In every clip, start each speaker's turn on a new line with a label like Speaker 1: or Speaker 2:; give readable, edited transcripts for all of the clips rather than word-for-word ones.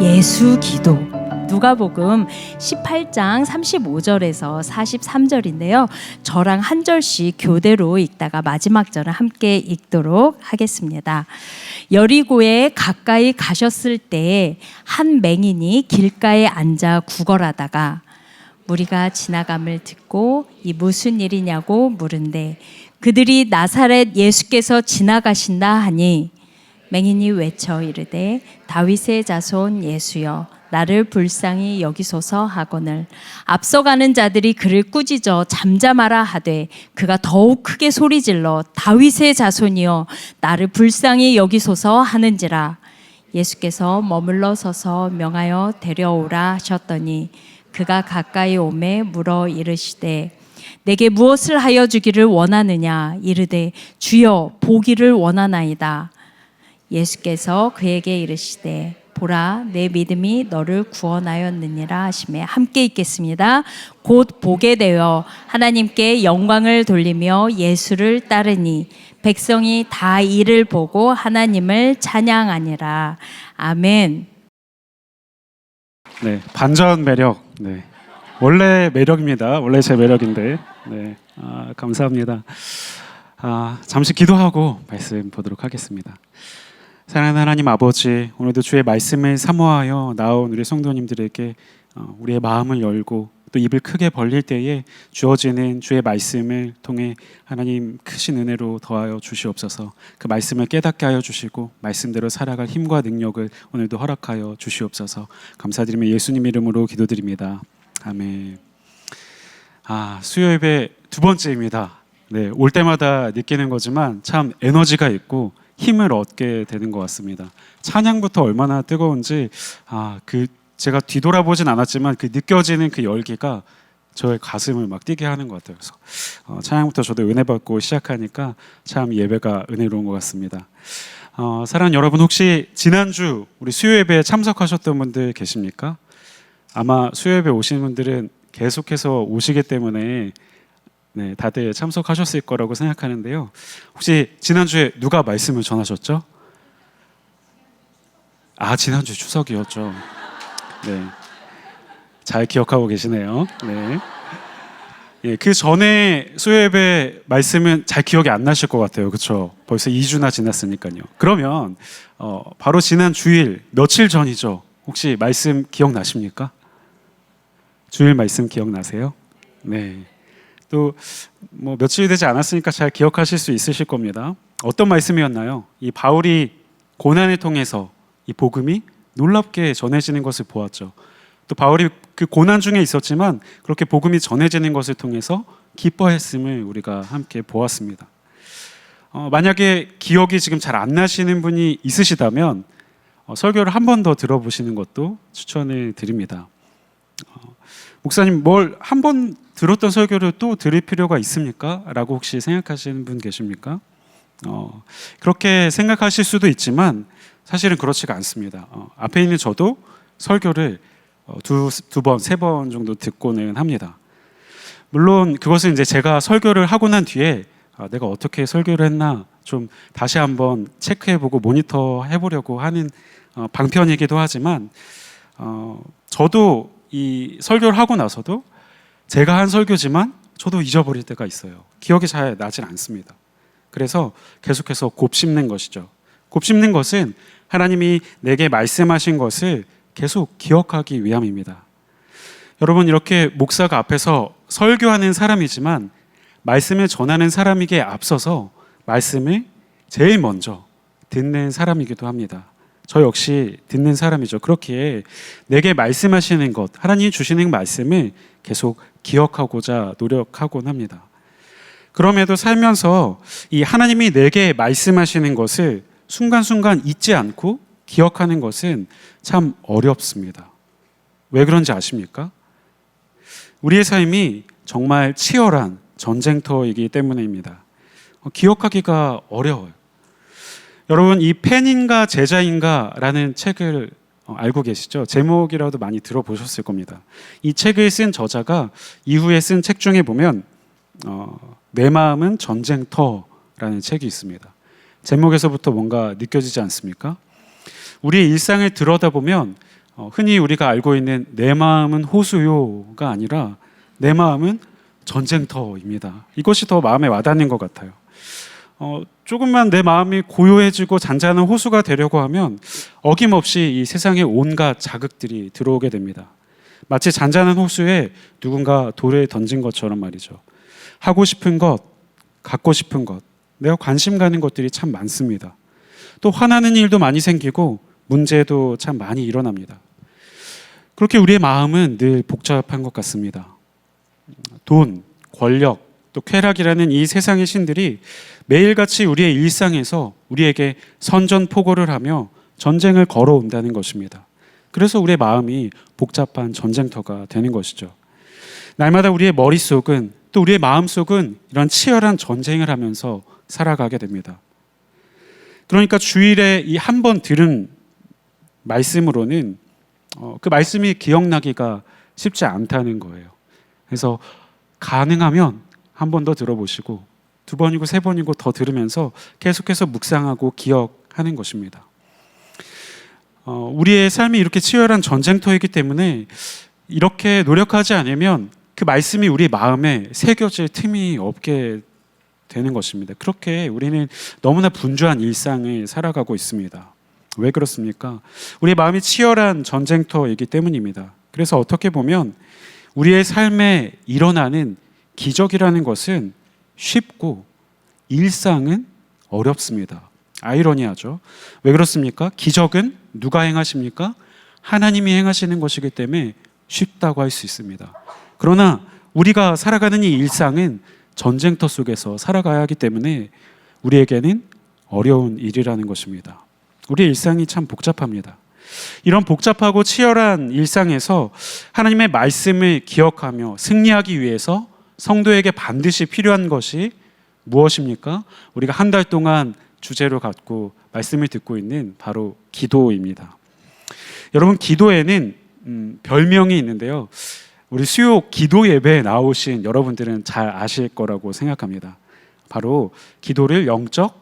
Speaker 1: 예수 기도. 누가복음 18장 35절에서 43절인데요. 저랑 한 절씩 교대로 읽다가 마지막 절을 함께 읽도록 하겠습니다. 여리고에 가까이 가셨을 때에 한 맹인이 길가에 앉아 구걸하다가 무리가 지나감을 듣고 이 무슨 일이냐고 물은데 그들이 나사렛 예수께서 지나가신다 하니 맹인이 외쳐 이르되 다윗의 자손 예수여 나를 불쌍히 여기소서 하거늘 앞서가는 자들이 그를 꾸짖어 잠잠하라 하되 그가 더욱 크게 소리질러 다윗의 자손이여 나를 불쌍히 여기소서 하는지라. 예수께서 머물러 서서 명하여 데려오라 하셨더니 그가 가까이 오매 물어 이르시되 내게 무엇을 하여 주기를 원하느냐 이르되 주여 보기를 원하나이다. 예수께서 그에게 이르시되 보라 내 믿음이 너를 구원하였느니라 하시매 함께 읽겠습니다. 곧 보게 되어 하나님께 영광을 돌리며 예수를 따르니 백성이 다 이를 보고 하나님을 찬양하니라. 아멘.
Speaker 2: 네, 반전 매력. 네, 원래 매력입니다. 원래 제 매력인데. 네, 감사합니다. 잠시 기도하고 말씀 보도록 하겠습니다. 사랑하는 하나님 아버지, 오늘도 주의 말씀을 사모하여 나온 우리 성도님들에게 우리의 마음을 열고 또 입을 크게 벌릴 때에 주어지는 주의 말씀을 통해 하나님 크신 은혜로 더하여 주시옵소서. 그 말씀을 깨닫게 하여 주시고 말씀대로 살아갈 힘과 능력을 오늘도 허락하여 주시옵소서. 감사드리며 예수님 이름으로 기도드립니다. 아멘. 수요 예배 두 번째입니다. 네, 올 때마다 느끼는 거지만 참 에너지가 있고 힘을 얻게 되는 것 같습니다. 찬양부터 얼마나 뜨거운지 제가 뒤돌아보진 않았지만 그 느껴지는 그 열기가 저의 가슴을 막 뛰게 하는 것 같아요. 그래서 찬양부터 저도 은혜 받고 시작하니까 참 예배가 은혜로운 것 같습니다. 사랑하는 여러분, 혹시 지난주 우리 수요 예배에 참석하셨던 분들 계십니까? 아마 수요 예배 오신 분들은 계속해서 오시기 때문에 네, 다들 참석하셨을 거라고 생각하는데요. 혹시 지난주에 누가 말씀을 전하셨죠? 지난주 추석이었죠. 네, 잘 기억하고 계시네요. 네. 예, 그 전에 수요예배 말씀은 잘 기억이 안 나실 것 같아요. 그렇죠? 벌써 2주나 지났으니까요. 그러면 바로 지난 주일 며칠 전이죠. 혹시 말씀 기억나십니까? 주일 말씀 기억나세요? 네. 또 뭐 며칠 되지 않았으니까 잘 기억하실 수 있으실 겁니다. 어떤 말씀이었나요? 이 바울이 고난을 통해서 이 복음이 놀랍게 전해지는 것을 보았죠. 또 바울이 그 고난 중에 있었지만 그렇게 복음이 전해지는 것을 통해서 기뻐했음을 우리가 함께 보았습니다. 만약에 기억이 지금 잘 안 나시는 분이 있으시다면 설교를 한 번 더 들어보시는 것도 추천을 드립니다. 목사님, 뭘 한 번 들었던 설교를 또 들을 필요가 있습니까? 라고 혹시 생각하시는 분 계십니까? 그렇게 생각하실 수도 있지만 사실은 그렇지가 않습니다. 앞에 있는 저도 설교를 두 번, 세 번 정도 듣고는 합니다. 물론 그것은 이제 제가 설교를 하고 난 뒤에 내가 어떻게 설교를 했나 좀 다시 한번 체크해보고 모니터 해보려고 하는 방편이기도 하지만 저도 이 설교를 하고 나서도 제가 한 설교지만 저도 잊어버릴 때가 있어요. 기억이 잘 나질 않습니다. 그래서 계속해서 곱씹는 것이죠. 곱씹는 것은 하나님이 내게 말씀하신 것을 계속 기억하기 위함입니다. 여러분, 이렇게 목사가 앞에서 설교하는 사람이지만 말씀을 전하는 사람에게 앞서서 말씀을 제일 먼저 듣는 사람이기도 합니다. 저 역시 듣는 사람이죠. 그렇기에 내게 말씀하시는 것, 하나님이 주시는 말씀을 계속 기억하고자 노력하곤 합니다. 그럼에도 살면서 이 하나님이 내게 말씀하시는 것을 순간순간 잊지 않고 기억하는 것은 참 어렵습니다. 왜 그런지 아십니까? 우리의 삶이 정말 치열한 전쟁터이기 때문입니다. 기억하기가 어려워요. 여러분, 이 팬인가 제자인가 라는 책을 알고 계시죠? 제목이라도 많이 들어보셨을 겁니다. 이 책을 쓴 저자가 이후에 쓴 책 중에 보면 내 마음은 전쟁터라는 책이 있습니다. 제목에서부터 뭔가 느껴지지 않습니까? 우리의 일상을 들여다보면 흔히 우리가 알고 있는 내 마음은 호수요가 아니라 내 마음은 전쟁터입니다. 이것이 더 마음에 와닿는 것 같아요. 조금만 내 마음이 고요해지고 잔잔한 호수가 되려고 하면 어김없이 이 세상의 온갖 자극들이 들어오게 됩니다. 마치 잔잔한 호수에 누군가 돌을 던진 것처럼 말이죠. 하고 싶은 것, 갖고 싶은 것, 내가 관심 가는 것들이 참 많습니다. 또 화나는 일도 많이 생기고 문제도 참 많이 일어납니다. 그렇게 우리의 마음은 늘 복잡한 것 같습니다. 돈, 권력, 또 쾌락이라는 이 세상의 신들이 매일같이 우리의 일상에서 우리에게 선전포고를 하며 전쟁을 걸어온다는 것입니다. 그래서 우리의 마음이 복잡한 전쟁터가 되는 것이죠. 날마다 우리의 머릿속은 또 우리의 마음속은 이런 치열한 전쟁을 하면서 살아가게 됩니다. 그러니까 주일에 이 한 번 들은 말씀으로는 그 말씀이 기억나기가 쉽지 않다는 거예요. 그래서 가능하면 한 번 더 들어보시고 두 번이고 세 번이고 더 들으면서 계속해서 묵상하고 기억하는 것입니다. 우리의 삶이 이렇게 치열한 전쟁터이기 때문에 이렇게 노력하지 않으면 그 말씀이 우리 마음에 새겨질 틈이 없게 되는 것입니다. 그렇게 우리는 너무나 분주한 일상을 살아가고 있습니다. 왜 그렇습니까? 우리의 마음이 치열한 전쟁터이기 때문입니다. 그래서 어떻게 보면 우리의 삶에 일어나는 기적이라는 것은 쉽고 일상은 어렵습니다. 아이러니하죠. 왜 그렇습니까? 기적은 누가 행하십니까? 하나님이 행하시는 것이기 때문에 쉽다고 할 수 있습니다. 그러나 우리가 살아가는 이 일상은 전쟁터 속에서 살아가야 하기 때문에 우리에게는 어려운 일이라는 것입니다. 우리의 일상이 참 복잡합니다. 이런 복잡하고 치열한 일상에서 하나님의 말씀을 기억하며 승리하기 위해서 성도에게 반드시 필요한 것이 무엇입니까? 우리가 한 달 동안 주제로 갖고 말씀을 듣고 있는 바로 기도입니다. 여러분, 기도에는 별명이 있는데요. 우리 수요 기도 예배에 나오신 여러분들은 잘 아실 거라고 생각합니다. 바로 기도를 영적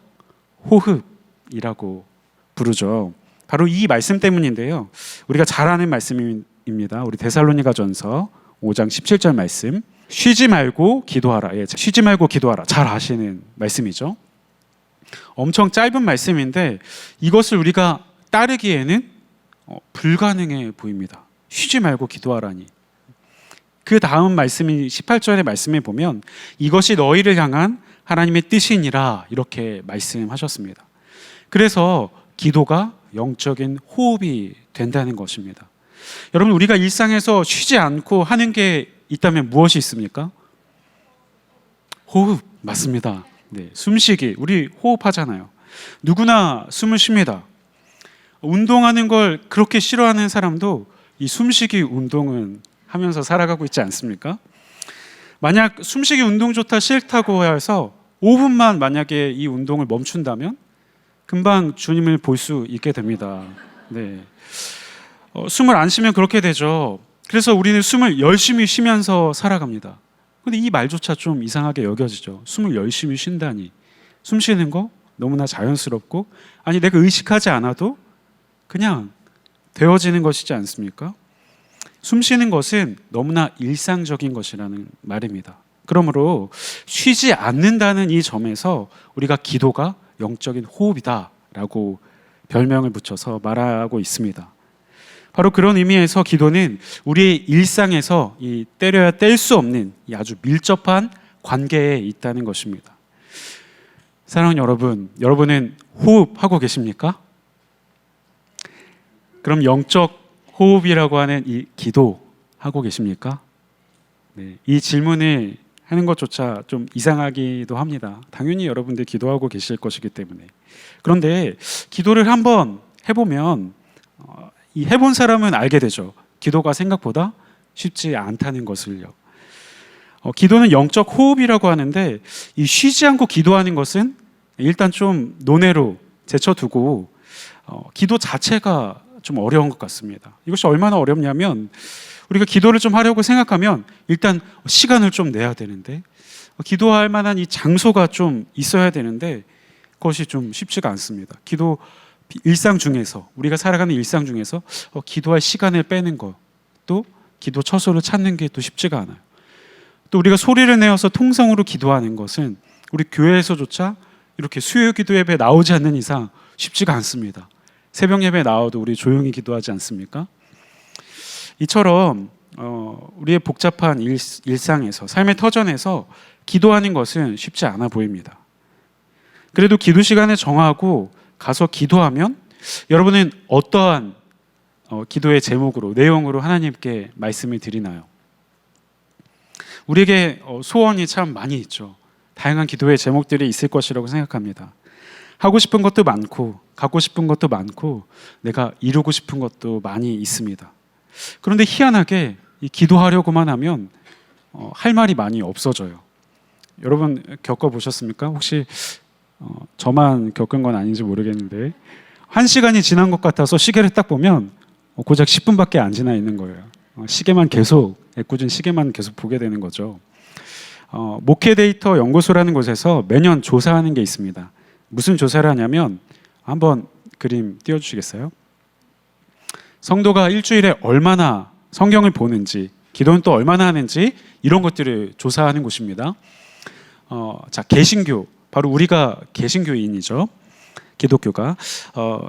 Speaker 2: 호흡이라고 부르죠. 바로 이 말씀 때문인데요. 우리가 잘 아는 말씀입니다. 우리 데살로니가전서 5장 17절 말씀. 쉬지 말고 기도하라. 쉬지 말고 기도하라. 잘 아시는 말씀이죠. 엄청 짧은 말씀인데 이것을 우리가 따르기에는 불가능해 보입니다. 쉬지 말고 기도하라니. 그 다음 말씀이 18절의 말씀에 보면 이것이 너희를 향한 하나님의 뜻이니라 이렇게 말씀하셨습니다. 그래서 기도가 영적인 호흡이 된다는 것입니다. 여러분, 우리가 일상에서 쉬지 않고 하는 게 있다면 무엇이 있습니까? 호흡, 맞습니다. 네, 숨쉬기, 우리 호흡하잖아요. 누구나 숨을 쉽니다. 운동하는 걸 그렇게 싫어하는 사람도 이 숨쉬기 운동은 하면서 살아가고 있지 않습니까? 만약 숨쉬기 운동조차 싫다고 해서 5분만 만약에 이 운동을 멈춘다면 금방 주님을 볼 수 있게 됩니다. 네. 숨을 안 쉬면 그렇게 되죠. 그래서 우리는 숨을 열심히 쉬면서 살아갑니다. 근데 이 말조차 좀 이상하게 여겨지죠. 숨을 열심히 쉰다니. 숨 쉬는 거 너무나 자연스럽고, 아니 내가 의식하지 않아도 그냥 되어지는 것이지 않습니까? 숨 쉬는 것은 너무나 일상적인 것이라는 말입니다. 그러므로 쉬지 않는다는 이 점에서 우리가 기도가 영적인 호흡이다라고 별명을 붙여서 말하고 있습니다. 바로 그런 의미에서 기도는 우리의 일상에서 이 때려야 뗄 수 없는 이 아주 밀접한 관계에 있다는 것입니다. 사랑하는 여러분, 여러분은 호흡하고 계십니까? 그럼 영적 호흡이라고 하는 이 기도하고 계십니까? 네, 이 질문을 하는 것조차 좀 이상하기도 합니다. 당연히 여러분들 기도하고 계실 것이기 때문에. 그런데 기도를 한번 해보면 이 해본 사람은 알게 되죠. 기도가 생각보다 쉽지 않다는 것을요. 기도는 영적 호흡이라고 하는데 이 쉬지 않고 기도하는 것은 일단 좀 논외로 제쳐두고 기도 자체가 좀 어려운 것 같습니다. 이것이 얼마나 어렵냐면 우리가 기도를 좀 하려고 생각하면 일단 시간을 좀 내야 되는데 기도할 만한 이 장소가 좀 있어야 되는데 그것이 좀 쉽지가 않습니다. 기도 일상 중에서 우리가 살아가는 일상 중에서 기도할 시간을 빼는 것, 또 기도 처소를 찾는 게 또 쉽지가 않아요. 또 우리가 소리를 내어서 통성으로 기도하는 것은 우리 교회에서조차 이렇게 수요 기도 예배 나오지 않는 이상 쉽지가 않습니다. 새벽 예배 나와도 우리 조용히 기도하지 않습니까? 이처럼 우리의 복잡한 일상에서, 삶의 터전에서 기도하는 것은 쉽지 않아 보입니다. 그래도 기도 시간을 정하고 가서 기도하면 여러분은 어떠한 기도의 제목으로, 내용으로 하나님께 말씀을 드리나요? 우리에게 소원이 참 많이 있죠. 다양한 기도의 제목들이 있을 것이라고 생각합니다. 하고 싶은 것도 많고, 갖고 싶은 것도 많고, 내가 이루고 싶은 것도 많이 있습니다. 그런데 희한하게 이 기도하려고만 하면 할 말이 많이 없어져요. 여러분 겪어보셨습니까? 혹시 저만 겪은 건 아닌지 모르겠는데 1시간이 지난 것 같아서 시계를 딱 보면 고작 10분밖에 안 지나 있는 거예요. 시계만 계속, 애꿎은 시계만 계속 보게 되는 거죠. 목회 데이터 연구소라는 곳에서 매년 조사하는 게 있습니다. 무슨 조사를 하냐면, 한번 그림 띄워주시겠어요? 성도가 일주일에 얼마나 성경을 보는지, 기도는 또 얼마나 하는지, 이런 것들을 조사하는 곳입니다. 자, 개신교, 바로 우리가 개신교인이죠. 기독교가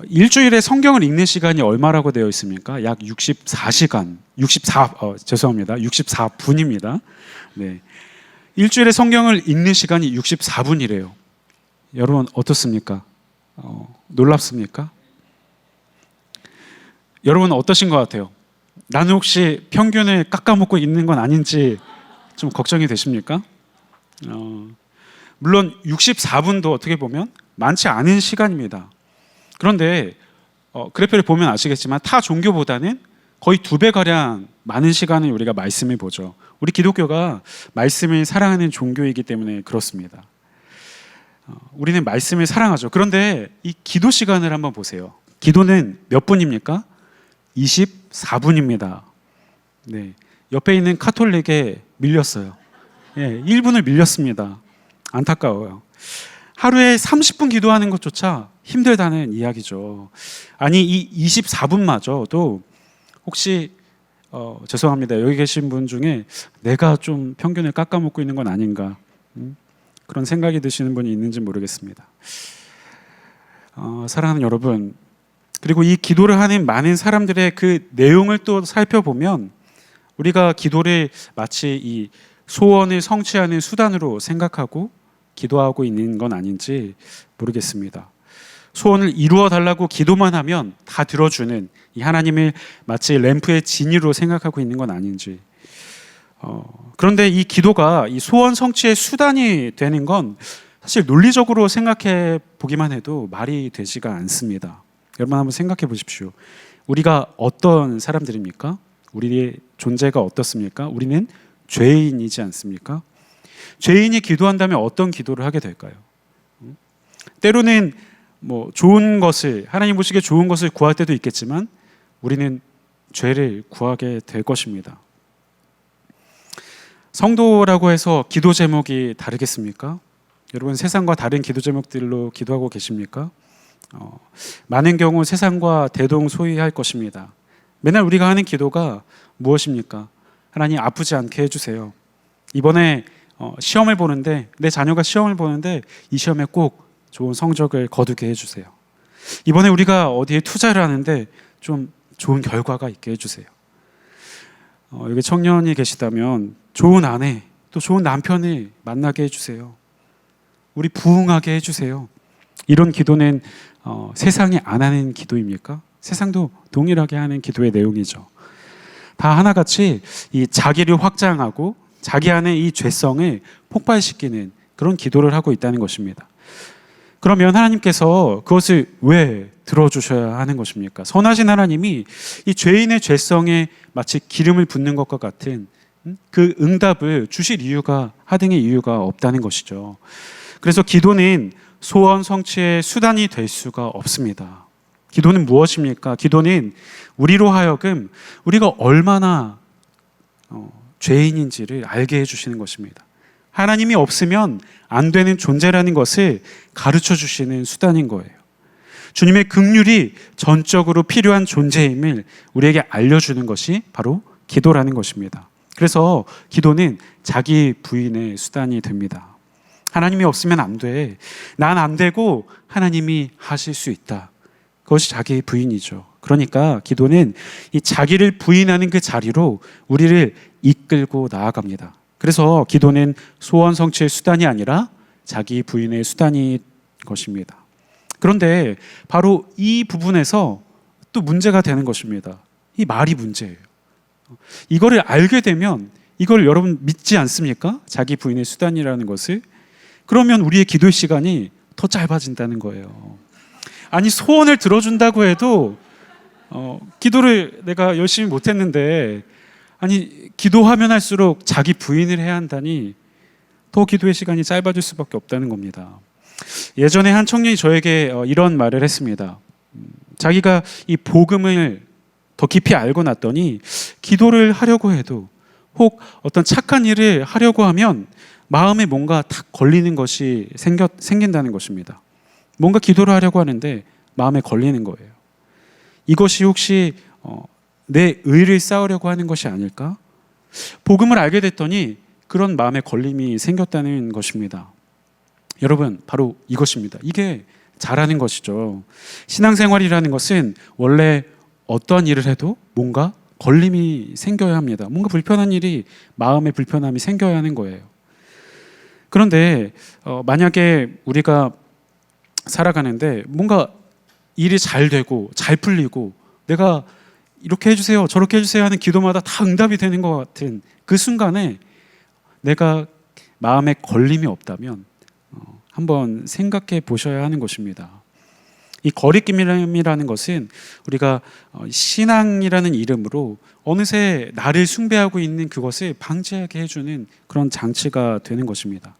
Speaker 2: 일주일에 성경을 읽는 시간이 얼마라고 되어 있습니까? 약 64시간, 64분입니다. 네. 일주일에 성경을 읽는 시간이 64분이래요. 여러분 어떻습니까? 놀랍습니까? 여러분 어떠신 것 같아요? 나는 혹시 평균을 깎아먹고 있는 건 아닌지 좀 걱정이 되십니까? 물론 64분도 어떻게 보면 많지 않은 시간입니다. 그런데 그래프를 보면 아시겠지만 타 종교보다는 거의 2배가량 많은 시간을 우리가 말씀을 보죠. 우리 기독교가 말씀을 사랑하는 종교이기 때문에 그렇습니다. 우리는 말씀을 사랑하죠. 그런데 이 기도 시간을 한번 보세요. 기도는 몇 분입니까? 24분입니다. 네. 옆에 있는 카톨릭에 밀렸어요. 예, 1분을 밀렸습니다. 안타까워요. 하루에 30분 기도하는 것조차 힘들다는 이야기죠. 아니, 이 24분마저도 혹시 죄송합니다. 여기 계신 분 중에 내가 좀 평균을 깎아먹고 있는 건 아닌가, 그런 생각이 드시는 분이 있는지 모르겠습니다. 사랑하는 여러분, 그리고 이 기도를 하는 많은 사람들의 그 내용을 또 살펴보면 우리가 기도를 마치 이 소원을 성취하는 수단으로 생각하고 기도하고 있는 건 아닌지 모르겠습니다. 소원을 이루어 달라고 기도만 하면 다 들어주는 이 하나님을 마치 램프의 진이로 생각하고 있는 건 아닌지. 그런데 이 기도가 이 소원 성취의 수단이 되는 건 사실 논리적으로 생각해 보기만 해도 말이 되지가 않습니다. 여러분 한번 생각해 보십시오. 우리가 어떤 사람들입니까? 우리의 존재가 어떻습니까? 우리는 죄인이지 않습니까? 죄인이 기도한다면 어떤 기도를 하게 될까요? 때로는 좋은 것을, 하나님 보시기에 좋은 것을 구할 때도 있겠지만 우리는 죄를 구하게 될 것입니다. 성도라고 해서 기도 제목이 다르겠습니까? 여러분 세상과 다른 기도 제목들로 기도하고 계십니까? 많은 경우 세상과 대동소이할 것입니다. 맨날 우리가 하는 기도가 무엇입니까? 하나님 아프지 않게 해주세요. 이번에 시험을 보는데, 내 자녀가 시험을 보는데 이 시험에 꼭 좋은 성적을 거두게 해주세요. 이번에 우리가 어디에 투자를 하는데 좀 좋은 결과가 있게 해주세요. 여기 청년이 계시다면 좋은 아내, 또 좋은 남편을 만나게 해주세요. 우리 부흥하게 해주세요. 이런 기도는 세상이 안 하는 기도입니까? 세상도 동일하게 하는 기도의 내용이죠. 다 하나같이 이 자기를 확장하고 자기 안에 이 죄성을 폭발시키는 그런 기도를 하고 있다는 것입니다. 그러면 하나님께서 그것을 왜 들어주셔야 하는 것입니까? 선하신 하나님이 이 죄인의 죄성에 마치 기름을 붓는 것과 같은 그 응답을 주실 이유가, 하등의 이유가 없다는 것이죠. 그래서 기도는 소원 성취의 수단이 될 수가 없습니다. 기도는 무엇입니까? 기도는 우리로 하여금 우리가 얼마나 죄인인지를 알게 해주시는 것입니다. 하나님이 없으면 안 되는 존재라는 것을 가르쳐 주시는 수단인 거예요. 주님의 긍휼이 전적으로 필요한 존재임을 우리에게 알려주는 것이 바로 기도라는 것입니다. 그래서 기도는 자기 부인의 수단이 됩니다. 하나님이 없으면 안 돼. 난 안 되고 하나님이 하실 수 있다. 그것이 자기 부인이죠. 그러니까 기도는 이 자기를 부인하는 그 자리로 우리를 이끌고 나아갑니다. 그래서 기도는 소원 성취의 수단이 아니라 자기 부인의 수단인 것입니다. 그런데 바로 이 부분에서 또 문제가 되는 것입니다. 이 말이 문제예요. 이거를 알게 되면 이걸 여러분 믿지 않습니까? 자기 부인의 수단이라는 것을. 그러면 우리의 기도 시간이 더 짧아진다는 거예요. 아니, 소원을 들어준다고 해도 기도를 내가 열심히 못했는데, 아니, 기도하면 할수록 자기 부인을 해야 한다니 더 기도의 시간이 짧아질 수밖에 없다는 겁니다. 예전에 한 청년이 저에게 이런 말을 했습니다. 자기가 이 복음을 더 깊이 알고 났더니 기도를 하려고 해도, 혹 어떤 착한 일을 하려고 하면 마음에 뭔가 탁 걸리는 것이 생긴다는 것입니다. 뭔가 기도를 하려고 하는데 마음에 걸리는 거예요. 이것이 혹시 내 의를 쌓으려고 하는 것이 아닐까? 복음을 알게 됐더니 그런 마음에 걸림이 생겼다는 것입니다. 여러분, 바로 이것입니다. 이게 잘하는 것이죠. 신앙생활이라는 것은 원래 어떠한 일을 해도 뭔가 걸림이 생겨야 합니다. 뭔가 불편한 일이, 마음의 불편함이 생겨야 하는 거예요. 그런데 만약에 우리가 살아가는데 뭔가 일이 잘 되고 잘 풀리고 내가 이렇게 해주세요, 저렇게 해주세요 하는 기도마다 다 응답이 되는 것 같은 그 순간에 내가 마음에 걸림이 없다면 한번 생각해 보셔야 하는 것입니다. 이 거리낌이라는 것은 우리가 신앙이라는 이름으로 어느새 나를 숭배하고 있는 그것을 방지하게 해주는 그런 장치가 되는 것입니다.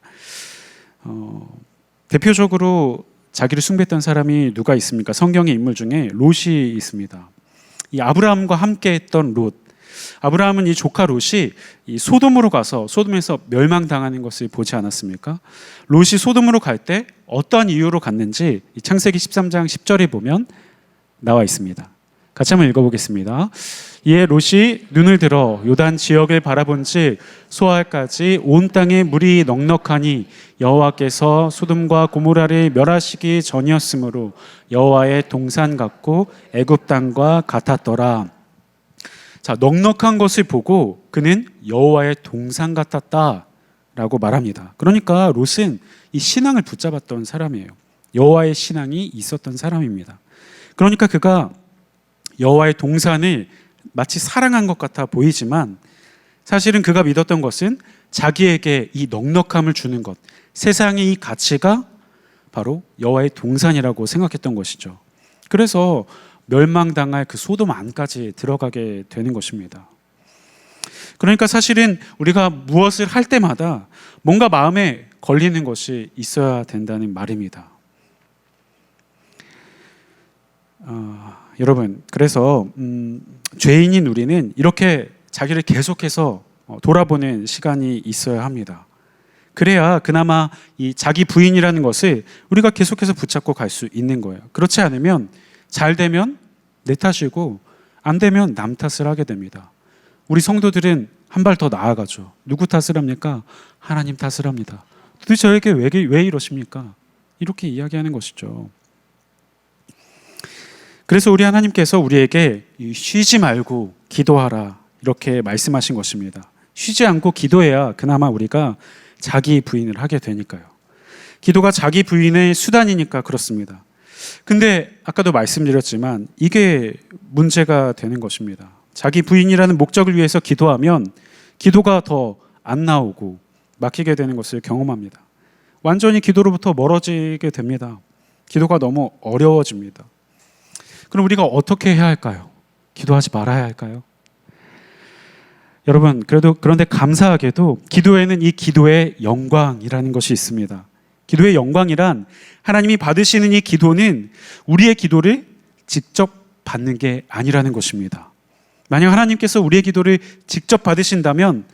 Speaker 2: 대표적으로 자기를 숭배했던 사람이 누가 있습니까? 성경의 인물 중에 롯이 있습니다. 이 아브라함과 함께했던 롯. 아브라함은 이 조카 롯이 이 소돔으로 가서 소돔에서 멸망당하는 것을 보지 않았습니까? 롯이 소돔으로 갈 때 어떠한 이유로 갔는지 이 창세기 13장 10절에 보면 나와 있습니다. 같이 한번 읽어보겠습니다. 이에 롯이 눈을 들어 요단 지역을 바라본즉 소알까지 온 땅에 물이 넉넉하니 여호와께서 소돔과 고모라를 멸하시기 전이었으므로 여호와의 동산 같고 애굽 땅과 같았더라. 자, 넉넉한 것을 보고 그는 여호와의 동산 같았다라고 말합니다. 그러니까 롯은 이 신앙을 붙잡았던 사람이에요. 여호와의 신앙이 있었던 사람입니다. 그러니까 그가 여호와의 동산을 마치 사랑한 것 같아 보이지만 사실은 그가 믿었던 것은 자기에게 이 넉넉함을 주는 것, 세상의 이 가치가 바로 여호와의 동산이라고 생각했던 것이죠. 그래서 멸망당할 그 소돔 안까지 들어가게 되는 것입니다. 그러니까 사실은 우리가 무엇을 할 때마다 뭔가 마음에 걸리는 것이 있어야 된다는 말입니다. 여러분, 그래서 죄인인 우리는 이렇게 자기를 계속해서 돌아보는 시간이 있어야 합니다. 그래야 그나마 이 자기 부인이라는 것을 우리가 계속해서 붙잡고 갈 수 있는 거예요. 그렇지 않으면 잘 되면 내 탓이고 안 되면 남 탓을 하게 됩니다. 우리 성도들은 한 발 더 나아가죠. 누구 탓을 합니까? 하나님 탓을 합니다. 도대체 저에게 왜 이러십니까? 이렇게 이야기하는 것이죠. 그래서 우리 하나님께서 우리에게 쉬지 말고 기도하라 이렇게 말씀하신 것입니다. 쉬지 않고 기도해야 그나마 우리가 자기 부인을 하게 되니까요. 기도가 자기 부인의 수단이니까 그렇습니다. 근데 아까도 말씀드렸지만 이게 문제가 되는 것입니다. 자기 부인이라는 목적을 위해서 기도하면 기도가 더 안 나오고 막히게 되는 것을 경험합니다. 완전히 기도로부터 멀어지게 됩니다. 기도가 너무 어려워집니다. 그럼 우리가 어떻게 해야 할까요? 기도하지 말아야 할까요? 여러분, 그런데 감사하게도 기도에는 이 기도의 영광이라는 것이 있습니다. 기도의 영광이란 하나님이 받으시는 이 기도는 우리의 기도를 직접 받는 게 아니라는 것입니다. 만약 하나님께서 우리의 기도를 직접 받으신다면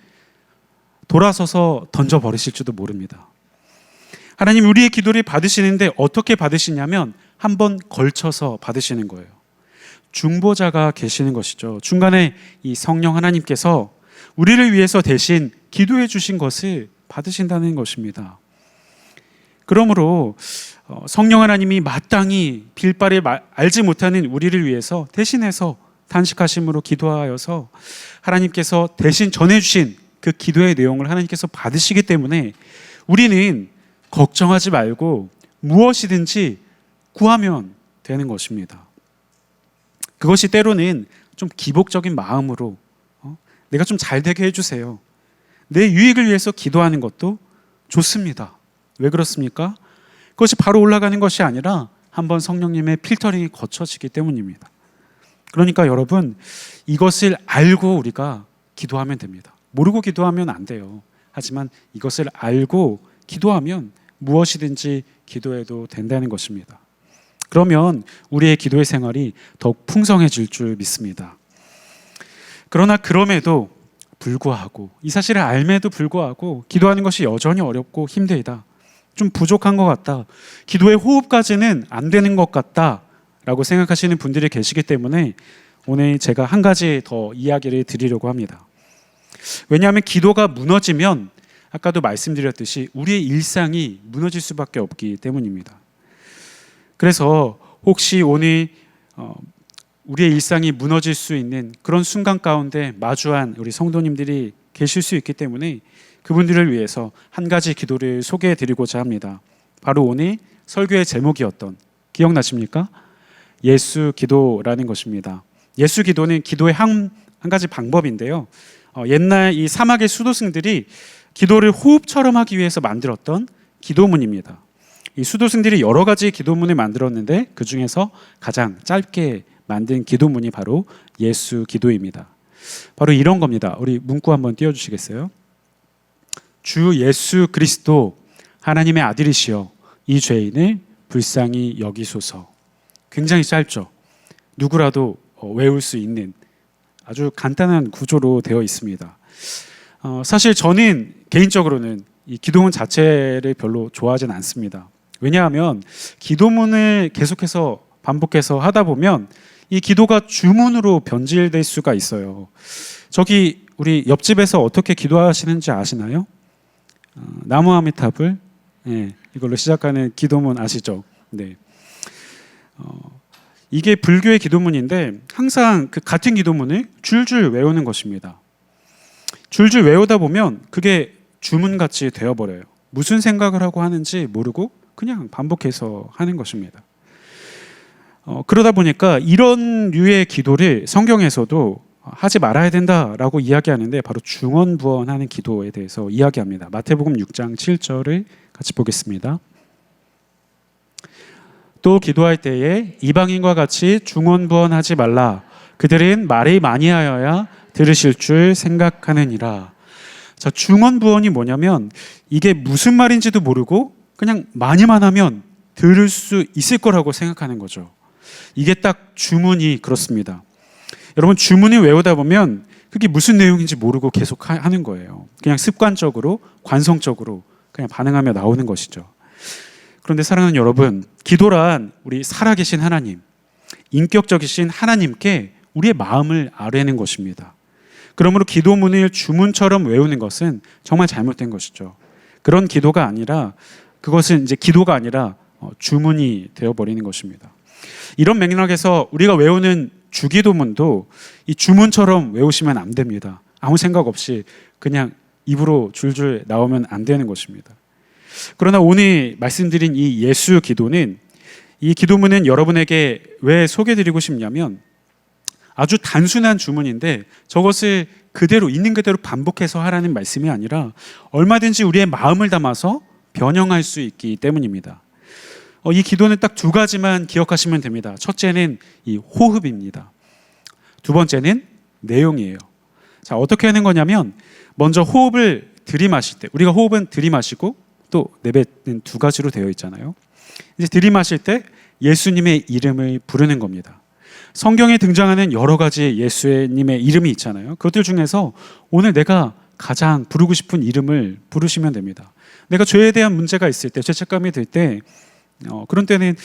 Speaker 2: 돌아서서 던져버리실지도 모릅니다. 하나님 우리의 기도를 받으시는데 어떻게 받으시냐면 한 번 걸쳐서 받으시는 거예요. 중보자가 계시는 것이죠. 중간에 이 성령 하나님께서 우리를 위해서 대신 기도해 주신 것을 받으신다는 것입니다. 그러므로 성령 하나님이 마땅히 빌바를 알지 못하는 우리를 위해서 대신해서 단식하심으로 기도하여서 하나님께서 대신 전해주신 그 기도의 내용을 하나님께서 받으시기 때문에 우리는 걱정하지 말고 무엇이든지 구하면 되는 것입니다. 그것이 때로는 좀 기복적인 마음으로 내가 좀 잘 되게 해주세요. 내 유익을 위해서 기도하는 것도 좋습니다. 왜 그렇습니까? 그것이 바로 올라가는 것이 아니라 한번 성령님의 필터링이 거쳐지기 때문입니다. 그러니까 여러분, 이것을 알고 우리가 기도하면 됩니다. 모르고 기도하면 안 돼요. 하지만 이것을 알고 기도하면 무엇이든지 기도해도 된다는 것입니다. 그러면 우리의 기도의 생활이 더욱 풍성해질 줄 믿습니다. 그러나 그럼에도 불구하고, 이 사실을 알매도 불구하고 기도하는 것이 여전히 어렵고 힘들다, 좀 부족한 것 같다, 기도의 호흡까지는 안 되는 것 같다 라고 생각하시는 분들이 계시기 때문에 오늘 제가 한 가지 더 이야기를 드리려고 합니다. 왜냐하면 기도가 무너지면 아까도 말씀드렸듯이 우리의 일상이 무너질 수밖에 없기 때문입니다. 그래서 혹시 오늘 우리의 일상이 무너질 수 있는 그런 순간 가운데 마주한 우리 성도님들이 계실 수 있기 때문에 그분들을 위해서 한 가지 기도를 소개해 드리고자 합니다. 바로 오늘 설교의 제목이었던, 기억나십니까? 예수 기도라는 것입니다. 예수 기도는 기도의 한 가지 방법인데요. 옛날 이 사막의 수도승들이 기도를 호흡처럼 하기 위해서 만들었던 기도문입니다. 이 수도승들이 여러 가지 기도문을 만들었는데 그 중에서 가장 짧게 만든 기도문이 바로 예수 기도입니다. 바로 이런 겁니다. 우리 문구 한번 띄워주시겠어요? 주 예수 그리스도 하나님의 아들이시여 이 죄인을 불쌍히 여기소서. 굉장히 짧죠. 누구라도 외울 수 있는 아주 간단한 구조로 되어 있습니다. 사실 저는 개인적으로는 이 기도문 자체를 별로 좋아하진 않습니다. 왜냐하면 기도문을 계속해서 반복해서 하다 보면 이 기도가 주문으로 변질될 수가 있어요. 저기 우리 옆집에서 어떻게 기도하시는지 아시나요? 나무아미타불, 이걸로 시작하는 기도문 아시죠? 네. 이게 불교의 기도문인데 항상 그 같은 기도문을 줄줄 외우는 것입니다. 줄줄 외우다 보면 그게 주문같이 되어버려요. 무슨 생각을 하고 하는지 모르고 그냥 반복해서 하는 것입니다. 그러다 보니까 이런 류의 기도를 성경에서도 하지 말아야 된다라고 이야기하는데 바로 중언부언하는 기도에 대해서 이야기합니다. 마태복음 6장 7절을 같이 보겠습니다. 또 기도할 때에 이방인과 같이 중언부언하지 말라. 그들은 말이 많이 하여야 들으실 줄 생각하느니라. 자, 중언부언이 뭐냐면 이게 무슨 말인지도 모르고 그냥 많이만 하면 들을 수 있을 거라고 생각하는 거죠. 이게 딱 주문이 그렇습니다. 여러분, 주문을 외우다 보면 그게 무슨 내용인지 모르고 계속 하는 거예요. 그냥 습관적으로, 관성적으로 그냥 반응하며 나오는 것이죠. 그런데 사랑하는 여러분, 기도란 우리 살아계신 하나님, 인격적이신 하나님께 우리의 마음을 아뢰는 것입니다. 그러므로 기도문을 주문처럼 외우는 것은 정말 잘못된 것이죠. 그런 기도가 아니라, 그것은 이제 기도가 아니라 주문이 되어버리는 것입니다. 이런 맥락에서 우리가 외우는 주기도문도 이 주문처럼 외우시면 안 됩니다. 아무 생각 없이 그냥 입으로 줄줄 나오면 안 되는 것입니다. 그러나 오늘 말씀드린 이 예수 기도는, 이 기도문은 여러분에게 왜 소개드리고 싶냐면 아주 단순한 주문인데 저것을 그대로 있는 그대로 반복해서 하라는 말씀이 아니라 얼마든지 우리의 마음을 담아서 변형할 수 있기 때문입니다. 이 기도는 딱 두 가지만 기억하시면 됩니다. 첫째는 이 호흡입니다. 두 번째는 내용이에요. 자, 어떻게 하는 거냐면 먼저 호흡을 들이마실 때, 우리가 호흡은 들이마시고 또 내뱉는 두 가지로 되어 있잖아요. 이제 들이마실 때 예수님의 이름을 부르는 겁니다. 성경에 등장하는 여러 가지 예수님의 이름이 있잖아요. 그것들 중에서 오늘 내가 가장 부르고 싶은 이름을 부르시면 됩니다. 내가 죄에 대한 문제가 있을 때, 죄책감이 들 때 그런 때는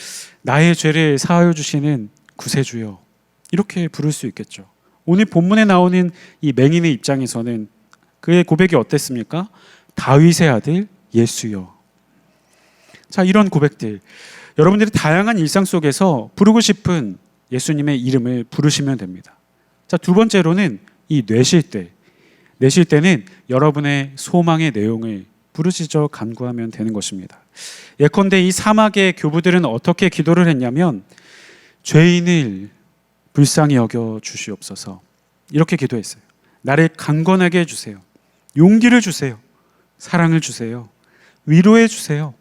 Speaker 2: 나의 죄를 사하여 주시는 구세주여 이렇게 부를 수 있겠죠. 오늘 본문에 나오는 이 맹인의 입장에서는 그의 고백이 어땠습니까? 다윗의 아들 예수여. 자, 이런 고백들 여러분들이 다양한 일상 속에서 부르고 싶은 예수님의 이름을 부르시면 됩니다. 자, 두 번째로는 이 내쉴 때는 여러분의 소망의 내용을 부르짖어 간구하면 되는 것입니다. 예컨대 이 사막의 교부들은 어떻게 기도를 했냐면 죄인을 불쌍히 여겨 주시옵소서 이렇게 기도했어요. 나를 강건하게 해주세요. 용기를 주세요. 사랑을 주세요. 위로해 주세요.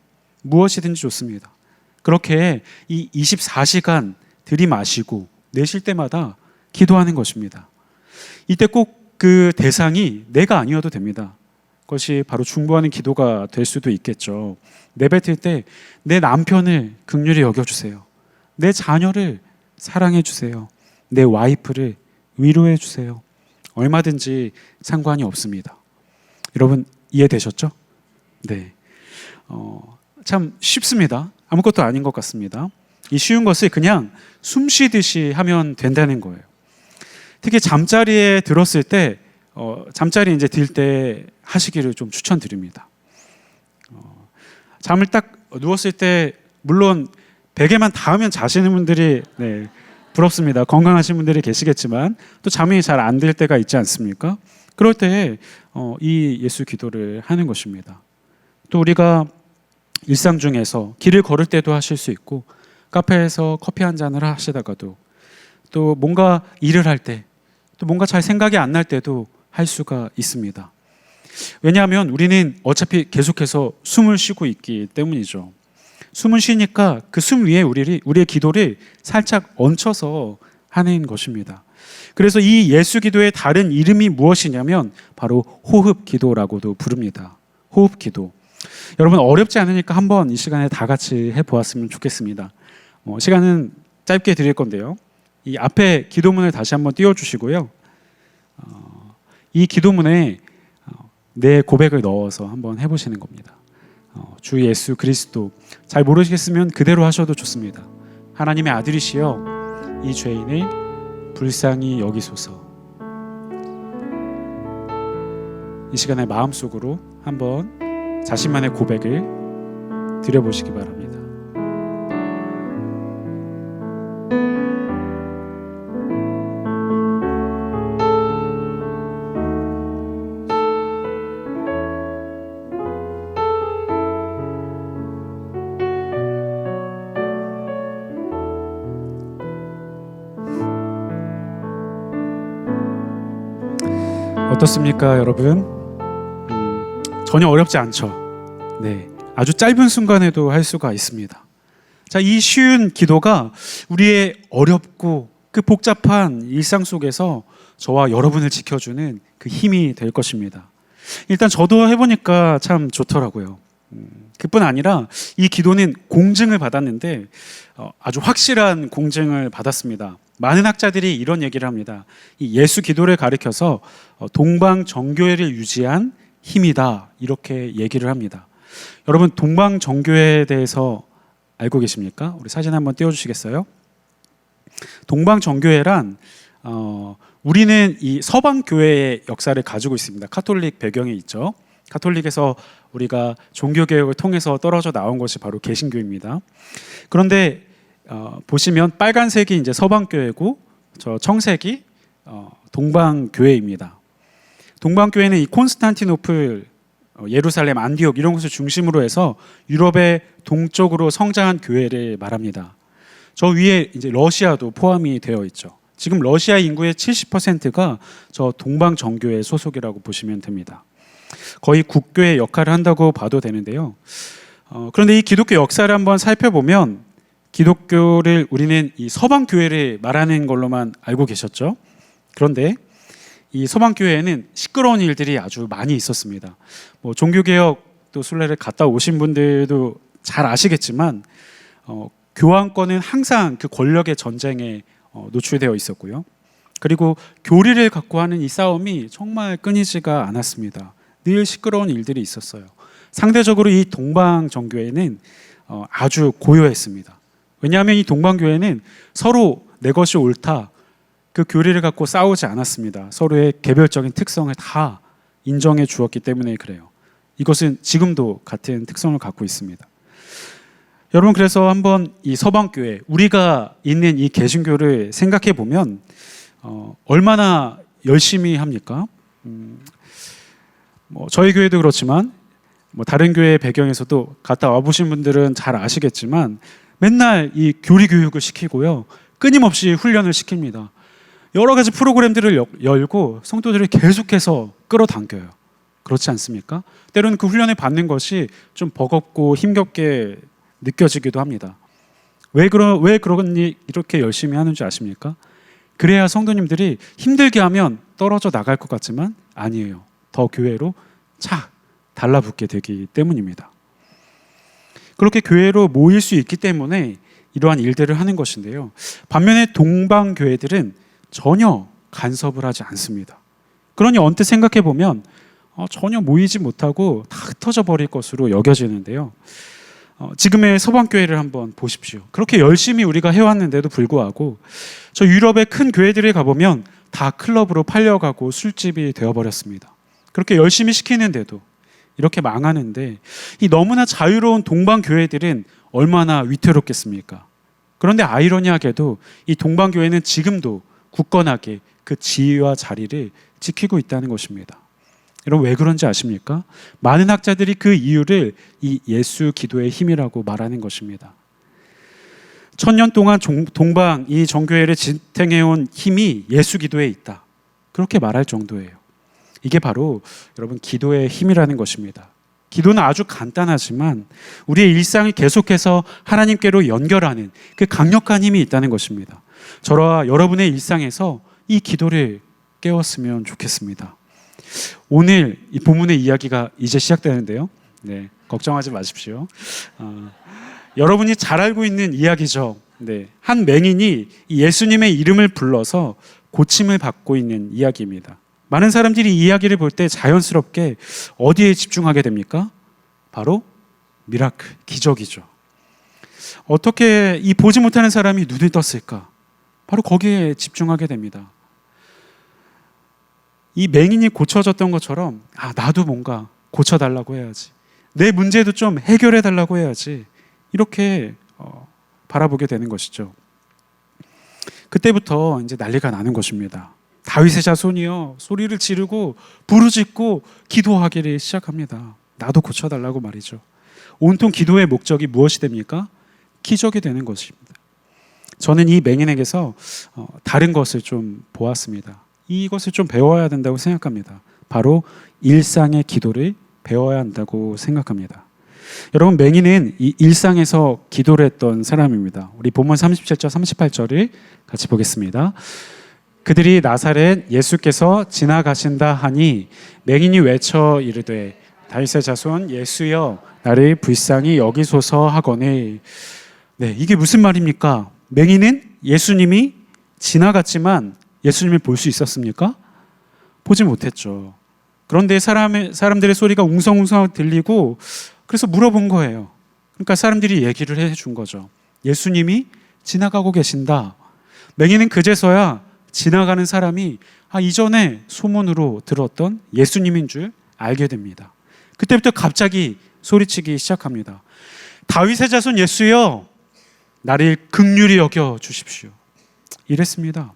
Speaker 2: 무엇이든지 좋습니다. 그렇게 이 24시간 들이마시고 내쉴 때마다 기도하는 것입니다. 이때 꼭 그 대상이 내가 아니어도 됩니다. 그것이 바로 중보하는 기도가 될 수도 있겠죠. 내뱉을 때 내 남편을 긍휼히 여겨주세요. 내 자녀를 사랑해주세요. 내 와이프를 위로해주세요. 얼마든지 상관이 없습니다. 여러분 이해되셨죠? 네. 참 쉽습니다. 아무것도 아닌 것 같습니다. 이 쉬운 것을 그냥 숨 쉬듯이 하면 된다는 거예요. 특히 잠자리에 들었을 때 잠자리 이제 들 때 하시기를 좀 추천드립니다. 잠을 딱 누웠을 때 물론 베개만 닿으면 자시는 분들이 부럽습니다. 건강하신 분들이 계시겠지만 또 잠이 잘 안 들 때가 있지 않습니까? 그럴 때 이 예수 기도를 하는 것입니다. 또 우리가 일상 중에서 길을 걸을 때도 하실 수 있고 카페에서 커피 한 잔을 하시다가도 또 뭔가 일을 할 때 또 뭔가 잘 생각이 안 날 때도 할 수가 있습니다. 왜냐하면 우리는 어차피 계속해서 숨을 쉬고 있기 때문이죠. 숨을 쉬니까 그 숨 위에 우리의 기도를 살짝 얹혀서 하는 것입니다. 그래서 이 예수 기도의 다른 이름이 무엇이냐면 바로 호흡 기도라고도 부릅니다. 호흡 기도. 여러분 어렵지 않으니까 한번 이 시간에 다 같이 해보았으면 좋겠습니다. 시간은 짧게 드릴 건데요. 이 앞에 기도문을 다시 한번 띄워주시고요. 이 기도문에 내 고백을 넣어서 한번 해보시는 겁니다. 주 예수 그리스도, 잘 모르시겠으면 그대로 하셔도 좋습니다. 하나님의 아들이시여 이 죄인을 불쌍히 여기소서. 이 시간에 마음속으로 한번 자신만의 고백을 드려보시기 바랍니다. 어떻습니까, 여러분? 전혀 어렵지 않죠. 네, 아주 짧은 순간에도 할 수가 있습니다. 자, 이 쉬운 기도가 우리의 어렵고 그 복잡한 일상 속에서 저와 여러분을 지켜주는 그 힘이 될 것입니다. 일단 저도 해보니까 참 좋더라고요. 그뿐 아니라 이 기도는 공증을 받았는데 아주 확실한 공증을 받았습니다. 많은 학자들이 이런 얘기를 합니다. 이 예수 기도를 가리켜서 동방정교회를 유지한 힘이다 이렇게 얘기를 합니다. 여러분 동방정교회에 대해서 알고 계십니까? 우리 사진 한번 띄워주시겠어요? 동방정교회란 우리는 이 서방교회의 역사를 가지고 있습니다. 카톨릭 배경이 있죠. 카톨릭에서 우리가 종교개혁을 통해서 떨어져 나온 것이 바로 개신교입니다. 그런데 보시면 빨간색이 이제 서방교회고 저 청색이 동방교회입니다. 동방교회는 이 콘스탄티노플, 예루살렘, 안디옥 이런 곳을 중심으로 해서 유럽의 동쪽으로 성장한 교회를 말합니다. 저 위에 이제 러시아도 포함이 되어 있죠. 지금 러시아 인구의 70%가 저 동방정교회 소속이라고 보시면 됩니다. 거의 국교의 역할을 한다고 봐도 되는데요. 그런데 이 기독교 역사를 한번 살펴보면 기독교를 우리는 이 서방교회를 말하는 걸로만 알고 계셨죠. 그런데 이 서방교회에는 시끄러운 일들이 아주 많이 있었습니다. 종교개혁 또 순례를 갔다 오신 분들도 잘 아시겠지만 교황권은 항상 그 권력의 전쟁에 노출되어 있었고요. 그리고 교리를 갖고 하는 이 싸움이 정말 끊이지가 않았습니다. 늘 시끄러운 일들이 있었어요. 상대적으로 이 동방정교회는 아주 고요했습니다. 왜냐하면 이 동방교회는 서로 내 것이 옳다 그 교리를 갖고 싸우지 않았습니다. 서로의 개별적인 특성을 다 인정해 주었기 때문에 그래요. 이것은 지금도 같은 특성을 갖고 있습니다. 여러분, 그래서 한번 이 서방교회, 우리가 있는 이 개신교를 생각해 보면 얼마나 열심히 합니까? 저희 교회도 그렇지만 다른 교회 배경에서도 갔다 와보신 분들은 잘 아시겠지만 맨날 이 교리 교육을 시키고요, 끊임없이 훈련을 시킵니다. 여러 가지 프로그램들을 열고 성도들을 계속해서 끌어당겨요. 그렇지 않습니까? 때로는 그 훈련을 받는 것이 좀 버겁고 힘겹게 느껴지기도 합니다. 왜 그러니 이렇게 열심히 하는지 아십니까? 그래야 성도님들이 힘들게 하면 떨어져 나갈 것 같지만 아니에요. 더 교회로 착 달라붙게 되기 때문입니다. 그렇게 교회로 모일 수 있기 때문에 이러한 일들을 하는 것인데요. 반면에 동방교회들은 전혀 간섭을 하지 않습니다. 그러니 언뜻 생각해 보면 전혀 모이지 못하고 다 흩어져 버릴 것으로 여겨지는데요. 지금의 서방교회를 한번 보십시오. 그렇게 열심히 우리가 해왔는데도 불구하고 저 유럽의 큰 교회들에 가보면 다 클럽으로 팔려가고 술집이 되어버렸습니다. 그렇게 열심히 시키는데도 이렇게 망하는데 이 너무나 자유로운 동방교회들은 얼마나 위태롭겠습니까? 그런데 아이러니하게도 이 동방교회는 지금도 굳건하게 그 지위와 자리를 지키고 있다는 것입니다. 여러분, 왜 그런지 아십니까? 많은 학자들이 그 이유를 이 예수 기도의 힘이라고 말하는 것입니다. 1000년 동안 동방 이 정교회를 지탱해온 힘이 예수 기도에 있다, 그렇게 말할 정도예요. 이게 바로 여러분 기도의 힘이라는 것입니다. 기도는 아주 간단하지만 우리의 일상을 계속해서 하나님께로 연결하는 그 강력한 힘이 있다는 것입니다. 저와 여러분의 일상에서 이 기도를 깨웠으면 좋겠습니다. 오늘 이 본문의 이야기가 이제 시작되는데요. 네, 걱정하지 마십시오. 여러분이 잘 알고 있는 이야기죠. 네, 한 맹인이 예수님의 이름을 불러서 고침을 받고 있는 이야기입니다. 많은 사람들이 이 이야기를 볼 때 자연스럽게 어디에 집중하게 됩니까? 바로 미라클, 기적이죠. 어떻게 이 보지 못하는 사람이 눈을 떴을까? 바로 거기에 집중하게 됩니다. 이 맹인이 고쳐졌던 것처럼 나도 뭔가 고쳐달라고 해야지, 내 문제도 좀 해결해달라고 해야지, 이렇게 바라보게 되는 것이죠. 그때부터 이제 난리가 나는 것입니다. 다윗의 자손이여, 소리를 지르고 부르짖고 기도하기를 시작합니다. 나도 고쳐달라고 말이죠. 온통 기도의 목적이 무엇이 됩니까? 기적이 되는 것입니다. 저는 이 맹인에게서 다른 것을 좀 보았습니다. 이것을 좀 배워야 된다고 생각합니다. 바로 일상의 기도를 배워야 한다고 생각합니다. 여러분, 맹인은 이 일상에서 기도를 했던 사람입니다. 우리 본문 37절 38절을 같이 보겠습니다. 그들이 나사렛 예수께서 지나가신다 하니 맹인이 외쳐 이르되 다윗의 자손 예수여, 나를 불쌍히 여기소서 하거늘. 네, 이게 무슨 말입니까? 맹인은 예수님이 지나갔지만 예수님을 볼 수 있었습니까? 보지 못했죠. 그런데 사람들의 소리가 웅성웅성 들리고 그래서 물어본 거예요. 그러니까 사람들이 얘기를 해준 거죠. 예수님이 지나가고 계신다. 맹인은 그제서야 지나가는 사람이 이전에 소문으로 들었던 예수님인 줄 알게 됩니다. 그때부터 갑자기 소리치기 시작합니다. 다윗의 자손 예수여, 나를 긍휼히 여겨 주십시오. 이랬습니다.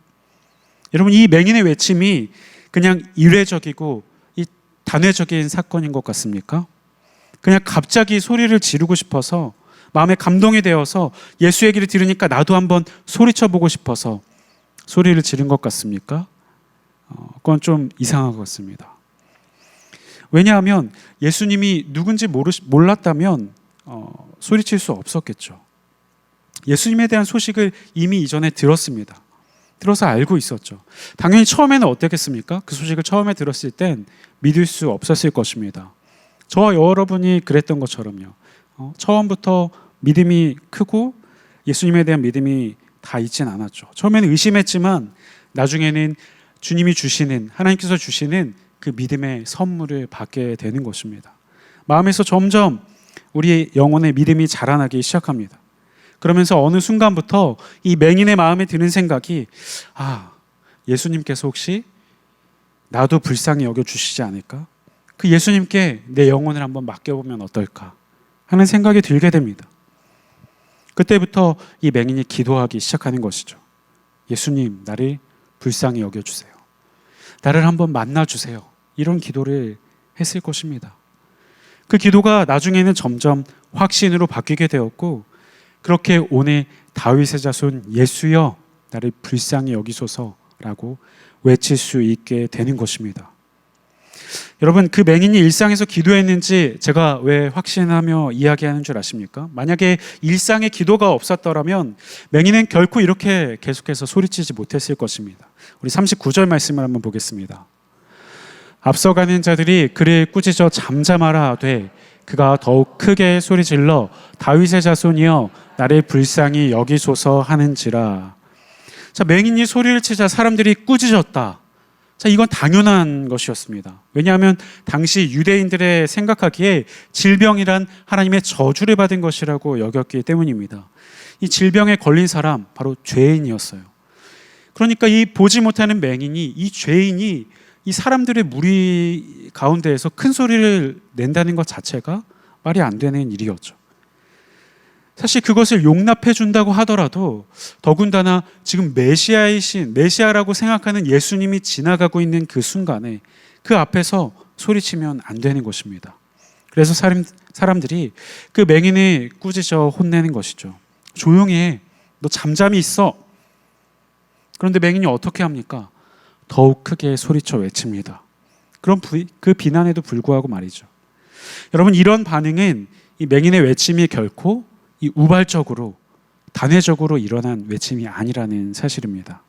Speaker 2: 여러분, 이 맹인의 외침이 그냥 일회적이고 이 단회적인 사건인 것 같습니까? 그냥 갑자기 소리를 지르고 싶어서, 마음에 감동이 되어서 예수 얘기를 들으니까 나도 한번 소리쳐보고 싶어서 소리를 지른 것 같습니까? 그건 좀 이상한 것 같습니다. 왜냐하면 예수님이 누군지 몰랐다면 소리칠 수 없었겠죠. 예수님에 대한 소식을 이미 이전에 들었습니다. 들어서 알고 있었죠. 당연히 처음에는 어땠겠습니까? 그 소식을 처음에 들었을 땐 믿을 수 없었을 것입니다. 저와 여러분이 그랬던 것처럼요. 처음부터 믿음이 크고 예수님에 대한 믿음이 다 있진 않았죠. 처음에는 의심했지만 나중에는 주님이 주시는, 하나님께서 주시는 그 믿음의 선물을 받게 되는 것입니다. 마음에서 점점 우리 영혼의 믿음이 자라나기 시작합니다. 그러면서 어느 순간부터 이 맹인의 마음에 드는 생각이 예수님께서 혹시 나도 불쌍히 여겨주시지 않을까? 그 예수님께 내 영혼을 한번 맡겨보면 어떨까? 하는 생각이 들게 됩니다. 그때부터 이 맹인이 기도하기 시작하는 것이죠. 예수님, 나를 불쌍히 여겨주세요. 나를 한번 만나주세요. 이런 기도를 했을 것입니다. 그 기도가 나중에는 점점 확신으로 바뀌게 되었고, 그렇게 오늘 다윗의 자손 예수여 나를 불쌍히 여기소서라고 외칠 수 있게 되는 것입니다. 여러분, 그 맹인이 일상에서 기도했는지 제가 왜 확신하며 이야기하는 줄 아십니까? 만약에 일상에 기도가 없었더라면 맹인은 결코 이렇게 계속해서 소리치지 못했을 것입니다. 우리 39절 말씀을 한번 보겠습니다. 앞서가는 자들이 그를 꾸짖어 잠잠하라 하되 그가 더욱 크게 소리질러 다윗의 자손이여 나를 불쌍히 여기소서 하는지라. 자, 맹인이 소리를 치자 사람들이 꾸짖었다. 자, 이건 당연한 것이었습니다. 왜냐하면 당시 유대인들의 생각하기에 질병이란 하나님의 저주를 받은 것이라고 여겼기 때문입니다. 이 질병에 걸린 사람 바로 죄인이었어요. 그러니까 이 보지 못하는 맹인이, 이 죄인이 이 사람들의 무리 가운데에서 큰 소리를 낸다는 것 자체가 말이 안 되는 일이었죠. 사실 그것을 용납해 준다고 하더라도 더군다나 지금 메시아라고 생각하는 예수님이 지나가고 있는 그 순간에 그 앞에서 소리치면 안 되는 것입니다. 그래서 사람들이 그 맹인을 꾸짖어 혼내는 것이죠. 조용히 해. 너 잠잠히 있어. 그런데 맹인이 어떻게 합니까? 더욱 크게 소리쳐 외칩니다. 그럼 그 비난에도 불구하고 말이죠. 여러분, 이런 반응은 이 맹인의 외침이 결코 이 우발적으로 단회적으로 일어난 외침이 아니라는 사실입니다.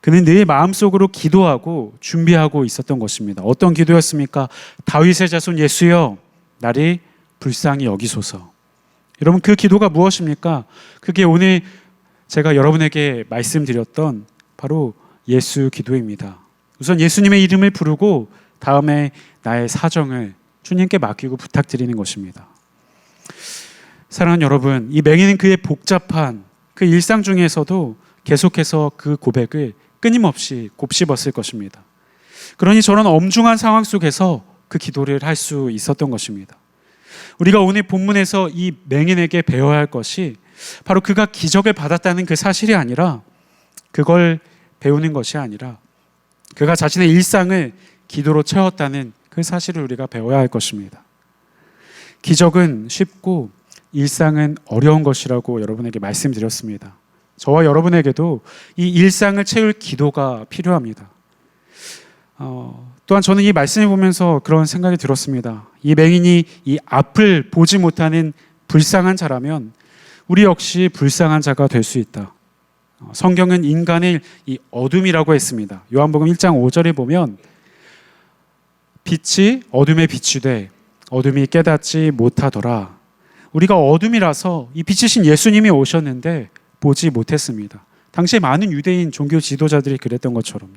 Speaker 2: 그는 늘 마음속으로 기도하고 준비하고 있었던 것입니다. 어떤 기도였습니까? 다윗의 자손 예수여 나를 불쌍히 여기소서. 여러분, 그 기도가 무엇입니까? 그게 오늘 제가 여러분에게 말씀드렸던 바로 예수 기도입니다. 우선 예수님의 이름을 부르고 다음에 나의 사정을 주님께 맡기고 부탁드리는 것입니다. 사랑하는 여러분, 이 맹인은 그의 복잡한 그 일상 중에서도 계속해서 그 고백을 끊임없이 곱씹었을 것입니다. 그러니 저런 엄중한 상황 속에서 그 기도를 할 수 있었던 것입니다. 우리가 오늘 본문에서 이 맹인에게 배워야 할 것이 바로 그가 기적을 받았다는 그 사실이 아니라, 그걸 배우는 것이 아니라 그가 자신의 일상을 기도로 채웠다는 그 사실을 우리가 배워야 할 것입니다. 기적은 쉽고 일상은 어려운 것이라고 여러분에게 말씀드렸습니다. 저와 여러분에게도 이 일상을 채울 기도가 필요합니다. 또한 저는 이 말씀을 보면서 그런 생각이 들었습니다. 이 맹인이 이 앞을 보지 못하는 불쌍한 자라면 우리 역시 불쌍한 자가 될 수 있다. 성경은 인간을 이 어둠이라고 했습니다. 요한복음 1장 5절에 보면 빛이 어둠에 비추되 어둠이 깨닫지 못하더라. 우리가 어둠이라서 이 빛이신 예수님이 오셨는데 보지 못했습니다. 당시에 많은 유대인 종교 지도자들이 그랬던 것처럼요.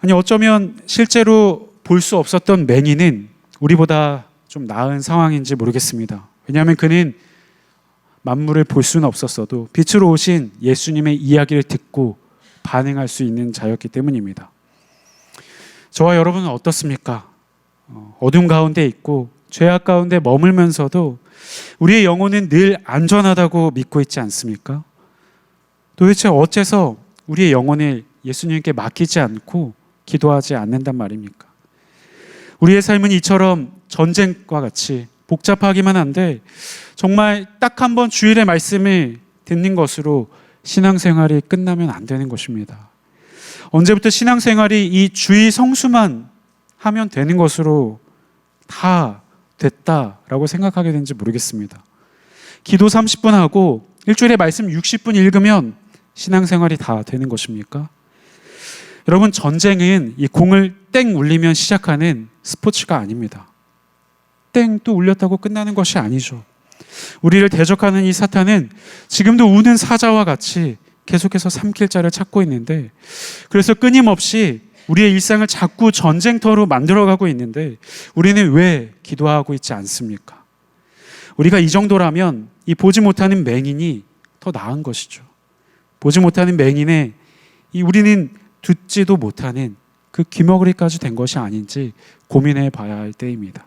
Speaker 2: 아니, 어쩌면 실제로 볼 수 없었던 맹인은 우리보다 좀 나은 상황인지 모르겠습니다. 왜냐하면 그는 만물을 볼 수는 없었어도 빛으로 오신 예수님의 이야기를 듣고 반응할 수 있는 자였기 때문입니다. 저와 여러분은 어떻습니까? 어둠 가운데 있고 죄악 가운데 머물면서도 우리의 영혼은 늘 안전하다고 믿고 있지 않습니까? 도대체 어째서 우리의 영혼을 예수님께 맡기지 않고 기도하지 않는단 말입니까? 우리의 삶은 이처럼 전쟁과 같이 복잡하기만 한데 정말 딱 한 번 주일의 말씀을 듣는 것으로 신앙생활이 끝나면 안 되는 것입니다. 언제부터 신앙생활이 이 주일 성수만 하면 되는 것으로 다 됐다라고 생각하게 되는지 모르겠습니다. 기도 30분 하고 일주일에 말씀 60분 읽으면 신앙생활이 다 되는 것입니까? 여러분, 전쟁은 이 공을 땡 울리면 시작하는 스포츠가 아닙니다. 땡 또 울렸다고 끝나는 것이 아니죠. 우리를 대적하는 이 사탄은 지금도 우는 사자와 같이 계속해서 삼킬 자를 찾고 있는데, 그래서 끊임없이 우리의 일상을 자꾸 전쟁터로 만들어가고 있는데 우리는 왜 기도하고 있지 않습니까? 우리가 이 정도라면 이 보지 못하는 맹인이 더 나은 것이죠. 보지 못하는 맹인의 이 우리는 듣지도 못하는 그 귀머거리까지 된 것이 아닌지 고민해 봐야 할 때입니다.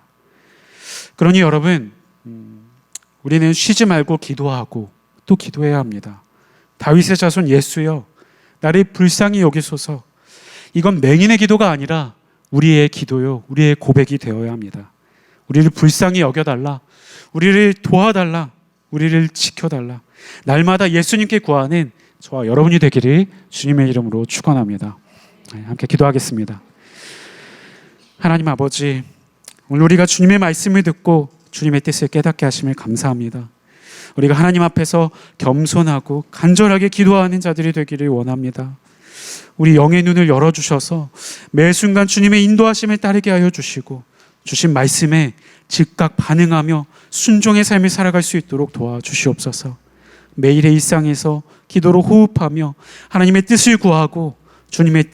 Speaker 2: 그러니 여러분, 우리는 쉬지 말고 기도하고 또 기도해야 합니다. 다윗의 자손 예수여, 나를 불쌍히 여기소서. 이건 맹인의 기도가 아니라 우리의 기도요, 우리의 고백이 되어야 합니다. 우리를 불쌍히 여겨달라, 우리를 도와달라, 우리를 지켜달라. 날마다 예수님께 구하는 저와 여러분이 되기를 주님의 이름으로 축원합니다. 함께 기도하겠습니다. 하나님 아버지, 오늘 우리가 주님의 말씀을 듣고 주님의 뜻을 깨닫게 하심을 감사합니다. 우리가 하나님 앞에서 겸손하고 간절하게 기도하는 자들이 되기를 원합니다. 우리 영의 눈을 열어주셔서 매 순간 주님의 인도하심을 따르게 하여 주시고 주신 말씀에 즉각 반응하며 순종의 삶을 살아갈 수 있도록 도와주시옵소서. 매일의 일상에서 기도로 호흡하며 하나님의 뜻을 구하고 주님의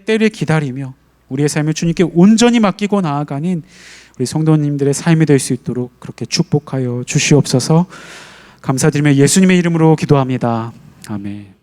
Speaker 2: 때를 기다리며 우리의 삶을 주님께 온전히 맡기고 나아가는 우리 성도님들의 삶이 될 수 있도록 그렇게 축복하여 주시옵소서. 감사드리며 예수님의 이름으로 기도합니다. 아멘.